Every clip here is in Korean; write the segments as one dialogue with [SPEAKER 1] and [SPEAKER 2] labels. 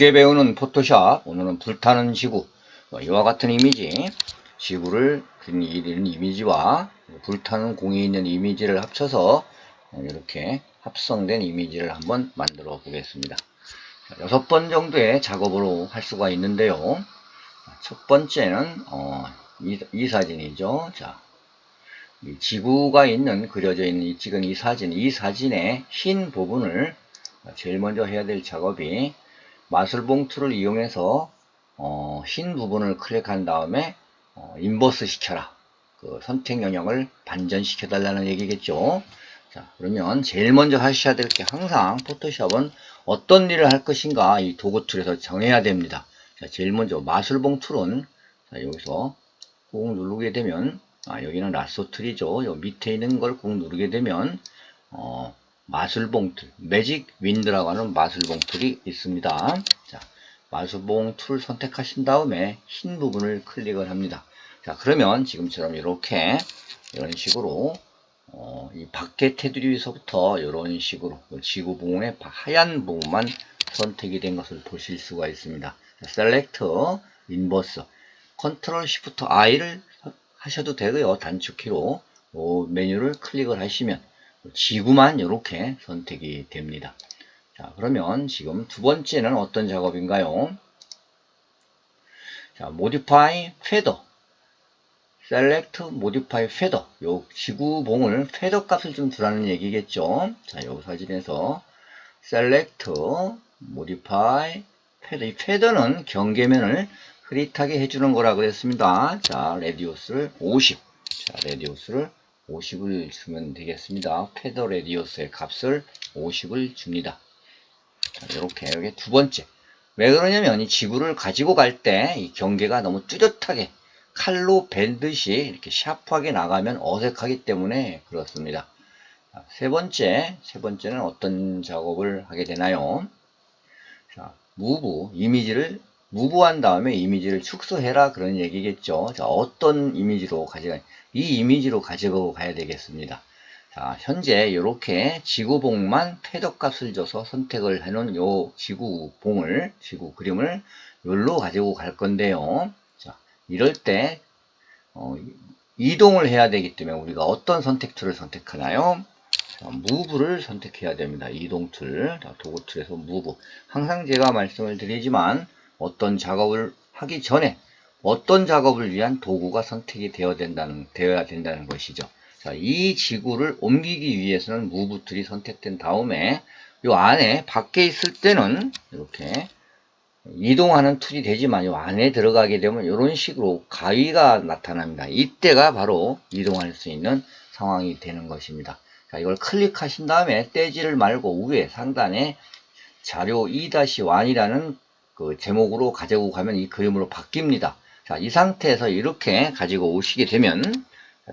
[SPEAKER 1] 쉽게 배우는 포토샵. 오늘은 불타는 지구. 이와 같은 이미지, 지구를 그린 이미지와 불타는 공이 있는 이미지를 합쳐서 이렇게 합성된 이미지를 한번 만들어 보겠습니다. 6번 정도의 작업으로 할 수가 있는데요. 첫 번째는 이 사진이죠. 자, 이 지구가 있는 그려져 있는 찍은 이 사진의 흰 부분을 제일 먼저 해야 될 작업이 마술봉 툴을 이용해서 흰 부분을 클릭한 다음에 인버스 시켜라, 그 선택 영역을 반전시켜 달라는 얘기겠죠. 자, 그러면 제일 먼저 하셔야 될 게, 항상 포토샵은 어떤 일을 할 것인가 이 도구 툴에서 정해야 됩니다. 자, 제일 먼저 마술봉 툴은, 자, 여기서 꾹 누르게 되면, 여기는 라sso 툴이죠. 요 밑에 있는 걸 꾹 누르게 되면 마술봉 툴, 매직 윈드라고 하는 마술봉 툴이 있습니다. 자, 마술봉 툴을 선택하신 다음에 흰 부분을 클릭을 합니다. 자, 그러면 지금처럼 이렇게 이런 식으로 이 밖에 테두리에서부터 이런 식으로 지구봉의 하얀 부분만 선택이 된 것을 보실 수가 있습니다. 자, 셀렉트, 인버스, 컨트롤 시프트 I를 하셔도 되고요. 단축키로 메뉴를 클릭을 하시면 지구만 이렇게 선택이 됩니다. 자, 그러면 지금 두 번째는 어떤 작업인가요? 자, Modify Feather, Select Modify Feather. 요 지구봉을 feather 값을 좀 두라는 얘기겠죠. 자, 요 사진에서 Select Modify Feather. 이 feather는 경계면을 흐릿하게 해주는 거라고 그랬습니다. 자, 레디우스를 50. 자, 레디우스를 50을 주면 되겠습니다. 페더 레디우스의 값을 50을 줍니다. 자, 이렇게 여기 두 번째. 왜 그러냐면 이 지구를 가지고 갈 때 이 경계가 너무 뚜렷하게 칼로 벤듯이 이렇게 샤프하게 나가면 어색하기 때문에 그렇습니다. 자, 세 번째는 어떤 작업을 하게 되나요? 자, 무브한 다음에 이미지를 축소해라, 그런 얘기겠죠. 자, 어떤 이미지로 이 이미지로 가지고 가야 되겠습니다. 자, 현재 이렇게 지구봉만 패더 값을 줘서 선택을 해놓은 요 지구 그림을 여기로 가지고 갈 건데요. 자, 이럴 때 이동을 해야 되기 때문에 우리가 어떤 선택 툴을 선택하나요? 무브를 선택해야 됩니다. 이동 툴, 도구 툴에서 무브. 항상 제가 말씀을 드리지만 어떤 작업을 하기 전에 어떤 작업을 위한 도구가 선택이 되어야 된다는 것이죠. 자, 이 지구를 옮기기 위해서는 무브 툴이 선택된 다음에 요 안에 밖에 있을 때는 이렇게 이동하는 툴이 되지만 요 안에 들어가게 되면 이런 식으로 가위가 나타납니다. 이때가 바로 이동할 수 있는 상황이 되는 것입니다. 자, 이걸 클릭하신 다음에 떼지를 말고 위에 상단에 자료 2-1이라는 그 제목으로 가지고 가면 이 그림으로 바뀝니다. 자, 이 상태에서 이렇게 가지고 오시게 되면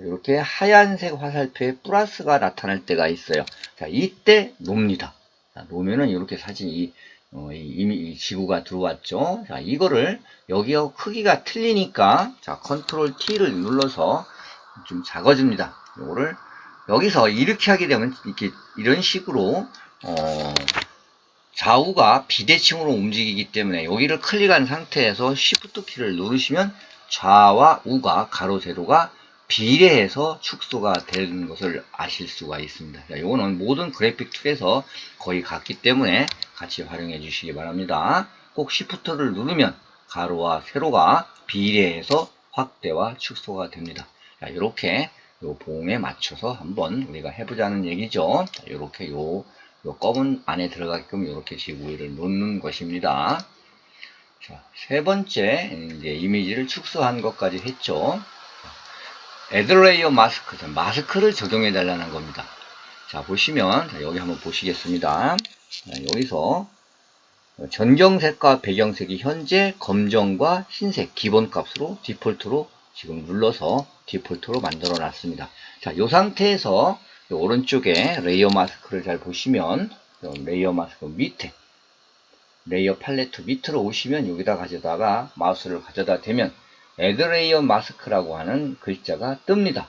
[SPEAKER 1] 이렇게 하얀색 화살표에 플러스가 나타날 때가 있어요. 자, 이때 놓습니다. 자, 놓으면은 이렇게 사진이 이미 지구가 들어왔죠. 자, 이거를 여기하고 크기가 틀리니까 자, 컨트롤 T를 눌러서 좀 작아집니다. 이거를 여기서 이렇게 하게 되면 이런 식으로 좌우가 비대칭으로 움직이기 때문에 여기를 클릭한 상태에서 Shift 키를 누르시면 좌와 우가 가로 세로가 비례해서 축소가 되는 것을 아실 수가 있습니다. 자, 이거는 모든 그래픽 툴에서 거의 같기 때문에 같이 활용해 주시기 바랍니다. 꼭 Shift를 누르면 가로와 세로가 비례해서 확대와 축소가 됩니다. 자, 이렇게 요 봉에 맞춰서 한번 우리가 해보자는 얘기죠. 자, 이렇게 요 검은 안에 들어가게끔 이렇게 지구 위를 놓는 것입니다. 자, 세 번째, 이제 이미지를 축소한 것까지 했죠. Add Layer 마스크, 마스크를 적용해 달라는 겁니다. 자, 보시면, 자, 여기 한번 보시겠습니다. 자, 여기서 전경색과 배경색이 현재 검정과 흰색 기본값으로 디폴트로 지금 눌러서 디폴트로 만들어 놨습니다. 자, 이 상태에서 오른쪽에 레이어 마스크를 잘 보시면 레이어 마스크 밑에 레이어 팔레트 밑으로 오시면 여기다 가져다가 마우스를 가져다 대면 Add Layer 마스크라고 하는 글자가 뜹니다.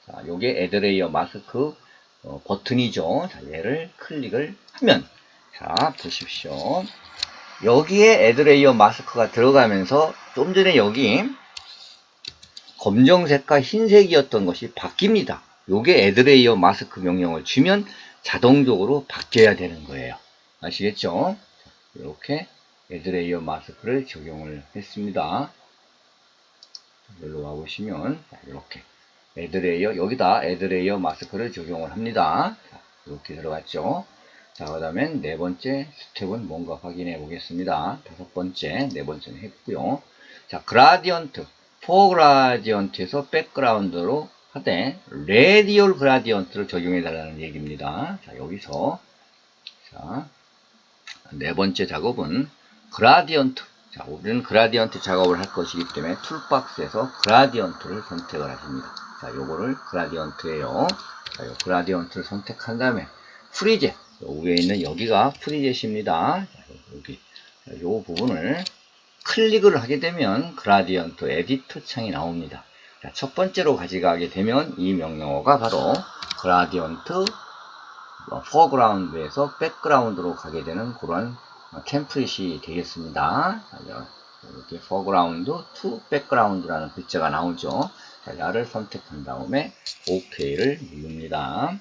[SPEAKER 1] 자, 요게 Add Layer 마스크 버튼이죠. 자, 얘를 클릭을 하면 자, 보십시오. 여기에 애드레이어 마스크가 들어가면서 좀 전에 여기 검정색과 흰색이었던 것이 바뀝니다. 요게 애드레이어 마스크 명령을 주면 자동적으로 바뀌어야 되는 거예요. 아시겠죠? 이렇게 애드레이어 마스크를 적용을 했습니다. 여기로 와보시면 이렇게 애드레이어, 여기다 애드레이어 마스크를 적용을 합니다. 이렇게 들어갔죠. 자, 그 다음에 네 번째 스텝은 뭔가 확인해 보겠습니다. 다섯 번째, 네 번째는 했고요. 자, 그라디언트, 포그라디언트에서 백그라운드로 하되 레디얼 그라디언트를 적용해 달라는 얘기입니다. 자, 여기서 자, 네 번째 작업은 그라디언트. 자, 우리는 그라디언트 작업을 할 것이기 때문에 툴박스에서 그라디언트를 선택을 하십니다. 자, 요거를 그라디언트예요. 자, 요 그라디언트를 선택한 다음에 프리젯. 위에 있는 여기가 프리젯입니다. 자, 여기 요 부분을 클릭을 하게 되면 그라디언트 에디터 창이 나옵니다. 자, 첫 번째로 가져가게 되면 이 명령어가 바로 그라디언트 포그라운드에서 백그라운드로 가게 되는 그런 템플릿이 되겠습니다. 이렇게 포그라운드 to 백그라운드라는 글자가 나오죠. 자, 나를 선택한 다음에 OK를 누릅니다.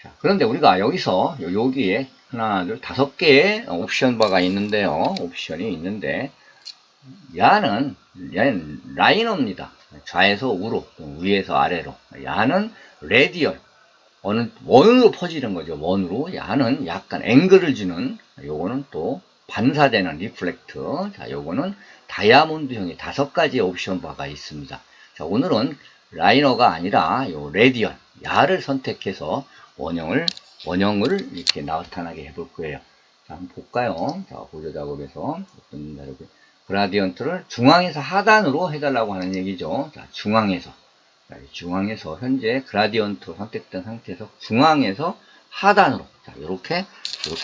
[SPEAKER 1] 자, 그런데 우리가 여기서 여기에 하나, 둘, 다섯 개의 옵션 바가 있는데요. 옵션이 있는데 얘는 라이너입니다. 좌에서 우로, 위에서 아래로. 얘는 레디얼. 원으로 퍼지는 거죠. 원으로. 얘는 약간 앵글을 주는, 요거는 또 반사되는 리플렉트. 자, 요거는 다이아몬드형의 다섯 가지의 옵션 바가 있습니다. 자, 오늘은 라이너가 아니라 요 레디얼, 야를 선택해서 원형을 이렇게 나타나게 해볼 거예요. 자, 한번 볼까요? 자, 보조 작업에서 어떤 다르게 그라디언트를 중앙에서 하단으로 해달라고 하는 얘기죠. 자, 중앙에서 현재 그라디언트 선택된 상태에서 중앙에서 하단으로 이렇게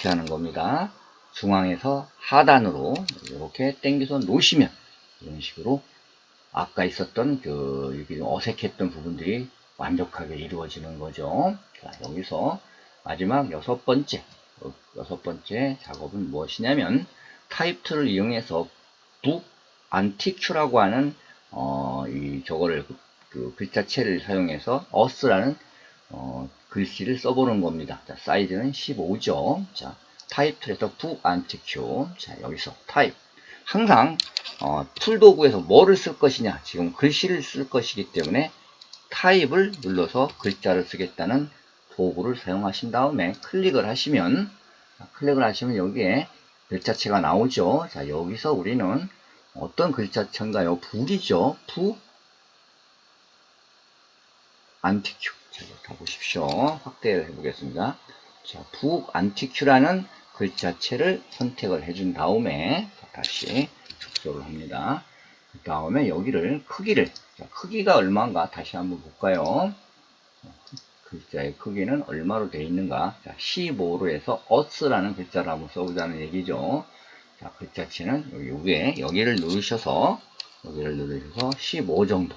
[SPEAKER 1] 하는 겁니다. 중앙에서 하단으로 이렇게 당겨서 놓으시면 이런 식으로 아까 있었던 여기 어색했던 부분들이 완벽하게 이루어지는 거죠. 자, 여기서 마지막 여섯 번째 작업은 무엇이냐면 타입2를 이용해서 북 안티큐라고 하는 저거를 글자체를 사용해서 us라는 글씨를 써보는 겁니다. 자, 사이즈는 15죠. 자, 타입2에서 북 안티큐. 자, 여기서 타입. 항상 툴 도구에서 뭐를 쓸 것이냐, 지금 글씨를 쓸 것이기 때문에 타입을 눌러서 글자를 쓰겠다는 도구를 사용하신 다음에 클릭을 하시면 여기에 글자체가 나오죠. 자, 여기서 우리는 어떤 글자체인가요? 북이죠. 북 안티큐. 자, 가보십시오. 확대를 해보겠습니다. 자, 북 안티큐라는 글자체를 선택을 해준 다음에 다시 축소를 합니다. 그 다음에 여기를 크기가 얼마인가 다시 한번 볼까요? 글자의 크기는 얼마로 되어 있는가? 자, 15로 해서 us라는 글자를 한번 써보자는 얘기죠. 자, 글자체는 여기 위에 여기를 누르셔서 15 정도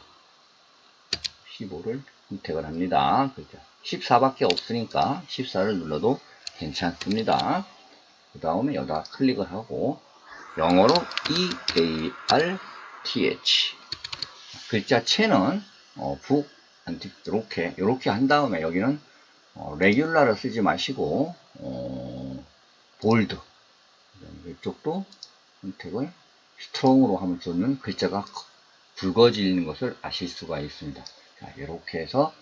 [SPEAKER 1] 15를 선택을 합니다. 14밖에 없으니까 14를 눌러도 괜찮습니다. 그 다음에 여기다 클릭을 하고 영어로 EARTH 글자체는 북 이렇게 한 다음에 여기는 레귤라를 쓰지 마시고 볼드 이쪽도 선택을 스트롱으로 하면 좋는 글자가 굵어지는 것을 아실 수가 있습니다. 자, 이렇게 해서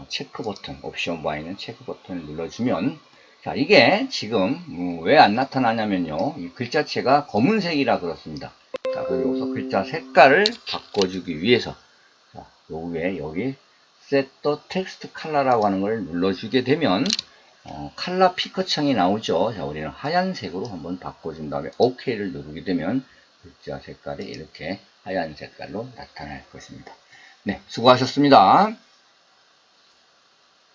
[SPEAKER 1] 체크 버튼, 옵션 바에 있는 체크 버튼을 눌러주면 자, 이게 지금 왜 안 나타나냐면요, 이 글자체가 검은색이라 그렇습니다. 자, 그리고서 글자 색깔을 바꿔주기 위해서 자, 요 위에 여기 Set the Text Color라고 하는 걸 눌러주게 되면 컬러 피커 창이 나오죠. 자, 우리는 하얀색으로 한번 바꿔준 다음에 OK를 누르게 되면 글자 색깔이 이렇게 하얀 색깔로 나타날 것입니다. 네, 수고하셨습니다.